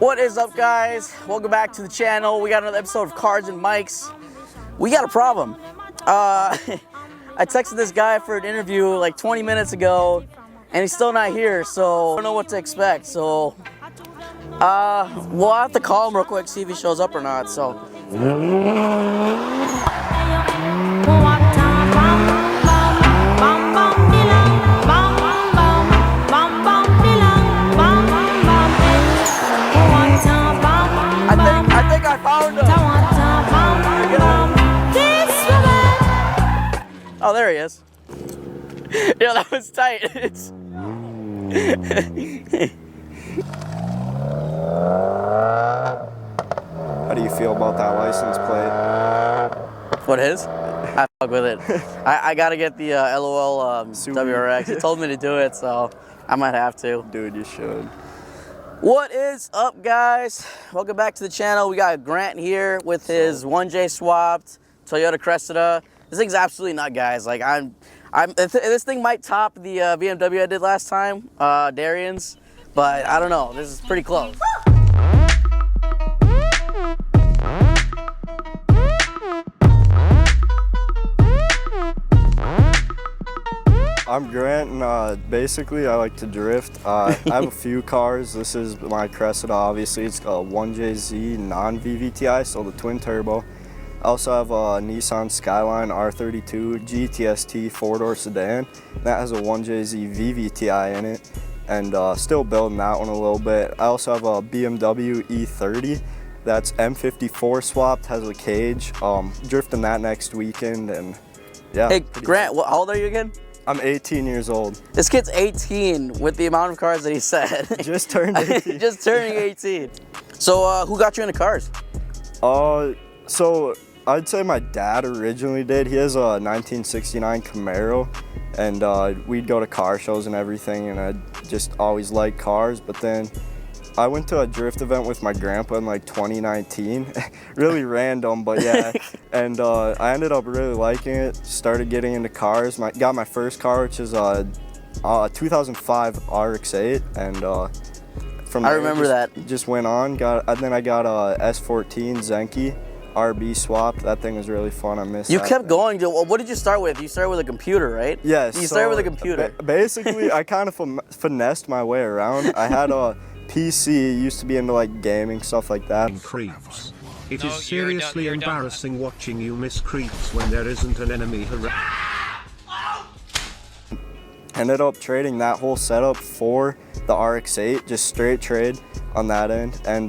What is up, guys? Welcome back to the channel. We got another episode of Cars and Mics. We got a problem. I texted this guy for an interview like 20 minutes ago, and he's still not here, so I don't know what to expect. So we'll have to call him real quick, see if he shows up or not. So I think I found him. Oh, there he is. Yeah, that was tight. How do you feel about that license plate? What is? I fuck with it. I gotta get the LOL WRX. He told me to do it, so I might have to. Dude, you should. What is up, guys? Welcome back to the channel. We got Grant here with his 1J swapped Toyota Cressida. This thing's absolutely nut, guys. Like this thing might top the BMW I did last time, Darian's, but I don't know. This is pretty close. I'm Grant, and basically I like to drift. I have a few cars. This is my Cressida, obviously. It's a 1JZ non-VVTi, so the twin turbo. I also have a Nissan Skyline R32 GTST four-door sedan. That has a 1JZ VVTi in it, and still building that one a little bit. I also have a BMW E30 that's M54 swapped, has a cage. Drifting that next weekend, and yeah. Hey, Grant, how old are you again? I'm 18 years old. This kid's 18 with the amount of cars that he said. Just turned 18. Just turning 18. So who got you into cars? So I'd say my dad originally did. He has a 1969 Camaro, and we'd go to car shows and everything, and I just always liked cars. But then I went to a drift event with my grandpa in like 2019. Really random, but yeah. And I ended up really liking it. Started getting into cars. Got my first car, which is a 2005 RX-8, and from there, I remember that. Just went on. And then I got a S14 Zenki RB swapped. That thing was really fun. I missed. You that kept thing. going. What did you start with? You started with a computer, right? Yes. You started with a computer. Basically, I kind of finessed my way around. I had a PC, used to be into like gaming, stuff like that. Creeps. It is seriously embarrassing watching you miss creeps when there isn't an enemy around. Ended up trading that whole setup for the RX-8, just straight trade on that end, and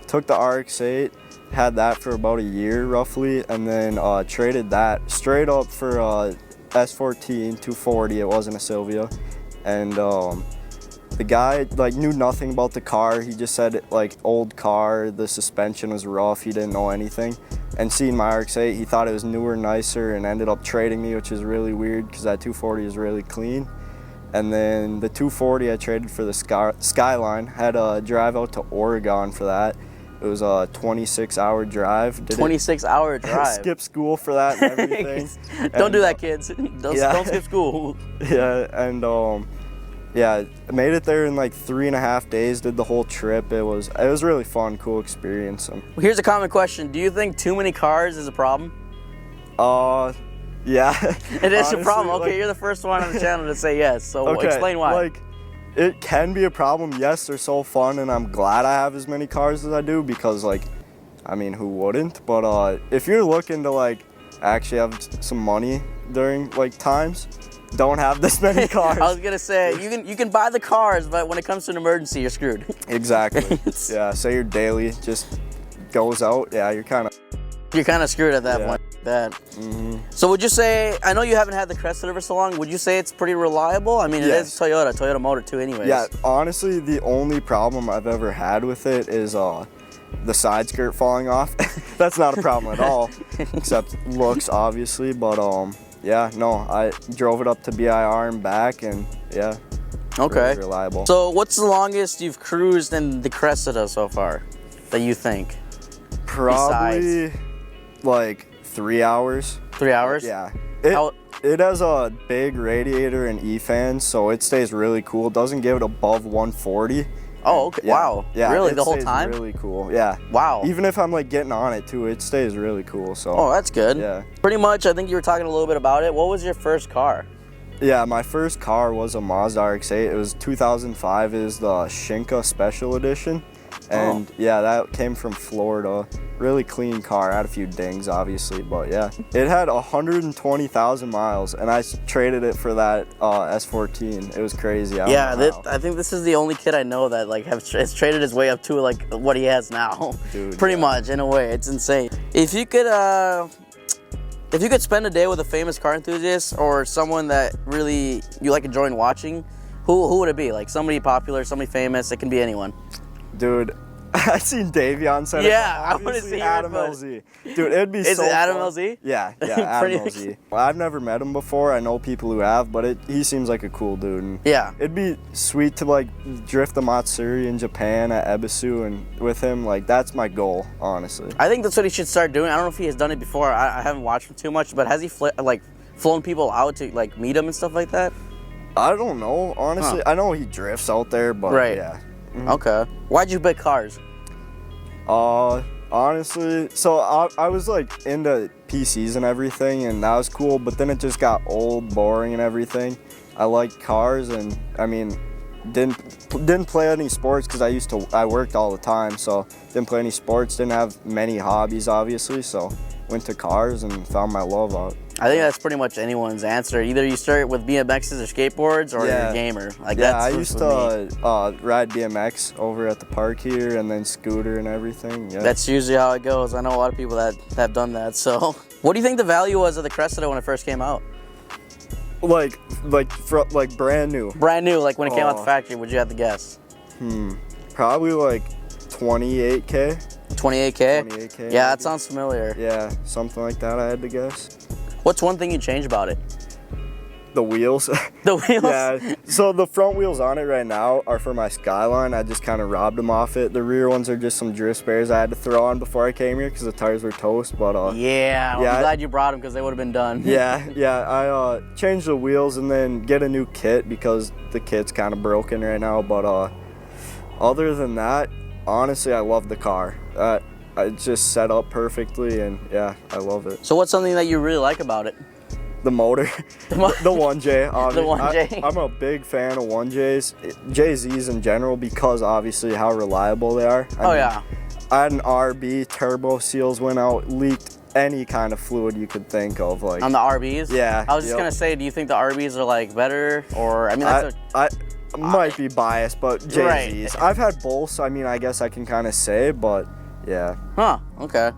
took the RX-8, had that for about a year roughly, and then traded that straight up for S14 240. It wasn't a Silvia, and the guy like knew nothing about the car. He just said like old car, the suspension was rough, he didn't know anything. And seeing my RX-8, he thought it was newer, nicer, and ended up trading me, which is really weird because that 240 is really clean. And then the 240 I traded for the Skyline. Had a drive out to Oregon for that. It was a 26-hour drive. 26-hour drive. Skip school for that and everything. Don't do that, kids. Don't skip school. Yeah, and yeah, I made it there in like 3.5 days, did the whole trip. It was really fun, cool experience. Here's a common question. Do you think too many cars is a problem? Yeah. It is Honestly, a problem. Okay, like, you're the first one on the channel to say yes, so okay, explain why. Like, it can be a problem. Yes, they're so fun, and I'm glad I have as many cars as I do because, like, I mean, who wouldn't? But if you're looking to, like, actually have some money during, like, times, don't have this many cars. I was gonna say you can buy the cars, but when it comes to an emergency, you're screwed. Exactly. Yeah. Say your daily just goes out. Yeah, you're kind of screwed at that point. Bad. So would you say? I know you haven't had the Cressida for so long. Would you say it's pretty reliable? I mean, it is Toyota motor too, anyways. Yeah. Honestly, the only problem I've ever had with it is the side skirt falling off. That's not a problem at all, except looks obviously. But yeah, no, I drove it up to BIR and back, and yeah. Okay. Really reliable. So what's the longest you've cruised in the Cressida so far, that you think? Probably like 3 hours. 3 hours? Yeah. It has a big radiator and E-fans, so it stays really cool. It doesn't give it above 140. Oh, okay. Yeah. Wow. Yeah. Really? It The whole stays time? Really cool. Yeah. Wow. Even if I'm like getting on it too, it stays really cool. So. Oh, that's good. Yeah. Pretty much, I think you were talking a little bit about it. What was your first car? Yeah, my first car was a Mazda RX-8. It was 2005. It is the Shinka Special Edition. And yeah, that came from Florida. Really clean car. Had a few dings, obviously, but yeah. It had 120,000 miles, and I traded it for that S14. It was crazy. Yeah, I think this is the only kid I know that like has traded his way up to like what he has now. Dude, pretty much in a way. It's insane. If you could spend a day with a famous car enthusiast or someone that really you like enjoying watching, who would it be? Like somebody popular, somebody famous. It can be anyone. Dude, I seen Davion said it. Yeah, I want to see Adam LZ. Dude, it'd be so Is it Adam fun. LZ? Yeah, Adam LZ. Well, I've never met him before. I know people who have, but he seems like a cool dude. And yeah. It'd be sweet to like drift the Matsuri in Japan at Ebisu and with him. Like that's my goal, honestly. I think that's what he should start doing. I don't know if he has done it before. I haven't watched him too much, but has he flown people out to like meet him and stuff like that? I don't know, honestly. I know he drifts out there, but yeah. Mm-hmm. Okay. Why'd you pick cars? Honestly, so I was like into PCs and everything, and that was cool, but then it just got old, boring and everything. I liked cars, and I mean, didn't play any sports because I worked all the time, so didn't play any sports, didn't have many hobbies, obviously, so went to cars and found my love out. I think that's pretty much anyone's answer. Either you start with BMXs or skateboards, or you're a gamer. Like yeah, that's I used to ride BMX over at the park here, and then scooter and everything. Yeah. That's usually how it goes. I know a lot of people that have done that. So, what do you think the value was of the Cressida when it first came out? Like brand new. Brand new, like when it came out the factory. Would you have to guess? Probably like 28K. 28K? 28K. Yeah, maybe. that sounds familiar. Yeah, something like that. I had to guess. What's one thing you'd change about it? The wheels. The wheels? Yeah. So the front wheels on it right now are for my Skyline. I just kind of robbed them off it. The rear ones are just some drift spares I had to throw on before I came here because the tires were toast. But yeah, I'm glad you brought them because they would have been done. Yeah. I changed the wheels and then get a new kit because the kit's kind of broken right now. But other than that, honestly, I love the car. It's just set up perfectly, and yeah, I love it. So what's something that you really like about it? The motor, the 1J. The 1J. I'm a big fan of 1Js, JZs in general, because obviously how reliable they are. I mean, yeah. I had an RB, turbo seals went out, leaked any kind of fluid you could think of. Like on the RBs? Yeah. I was just gonna say, do you think the RBs are like better, or I mean, that's I might be biased, but JZs. Right. I've had both, so I mean, I guess I can kind of say, but yeah. Huh. Okay.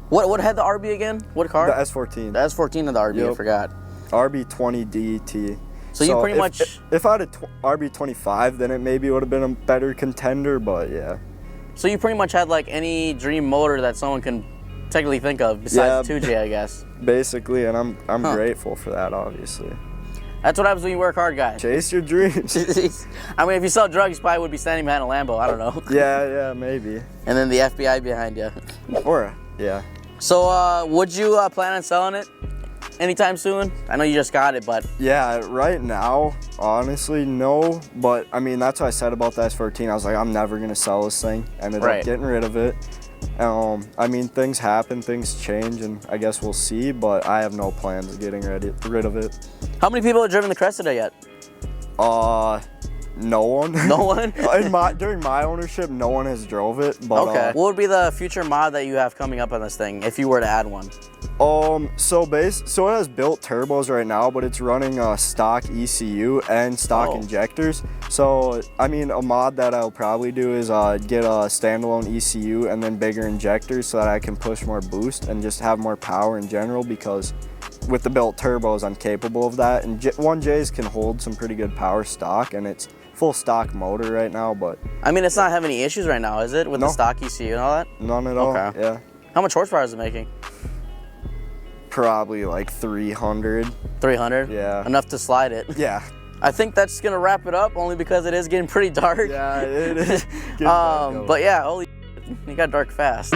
What had the RB again? What car? The S14. The S14 of the RB. Yep. I forgot. RB20 DT. So you pretty much. If I had a RB25, then it maybe would have been a better contender, but yeah. So you pretty much had like any dream motor that someone can technically think of besides the 2J, I guess. Basically, and I'm grateful for that, obviously. That's what happens when you work hard, guys. Chase your dreams. I mean, if you sell drugs, you probably would be standing behind a Lambo. I don't know. Yeah, maybe. And then the FBI behind you. Or, yeah. So, would you plan on selling it anytime soon? I know you just got it, but... Yeah, right now, honestly, no. But, I mean, that's what I said about the S14. I was like, I'm never going to sell this thing. Ended up getting rid of it. I mean, things happen, things change, and I guess we'll see, but I have no plans of getting rid of it. How many people have driven the Cressida yet? No one. No one? During my ownership, no one has drove it. But, okay. What would be the future mod that you have coming up on this thing, if you were to add one? So it has built turbos right now, but it's running stock ECU and stock injectors. So, I mean, a mod that I'll probably do is get a standalone ECU and then bigger injectors so that I can push more boost and just have more power in general, because with the built turbos, I'm capable of that. And 1Js can hold some pretty good power stock, and it's full stock motor right now, but... I mean, it's not having any issues right now, is it? With the stock ECU and all that? None at all, yeah. How much horsepower is it making? Probably like 300. 300? Yeah. Enough to slide it. Yeah. I think that's going to wrap it up, only because it is getting pretty dark. Yeah, it is. But yeah, holy you got dark fast.